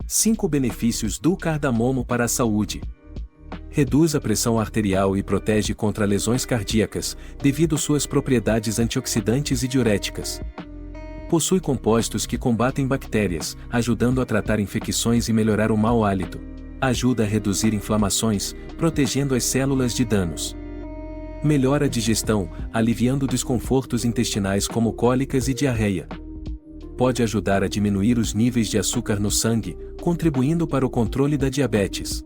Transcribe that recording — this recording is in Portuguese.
5 benefícios do cardamomo para a saúde. Reduz a pressão arterial e protege contra lesões cardíacas, devido suas propriedades antioxidantes e diuréticas. Possui compostos que combatem bactérias, ajudando a tratar infecções e melhorar o mau hálito. Ajuda a reduzir inflamações, protegendo as células de danos. Melhora a digestão, aliviando desconfortos intestinais como cólicas e diarreia. Pode ajudar a diminuir os níveis de açúcar no sangue, contribuindo para o controle da diabetes.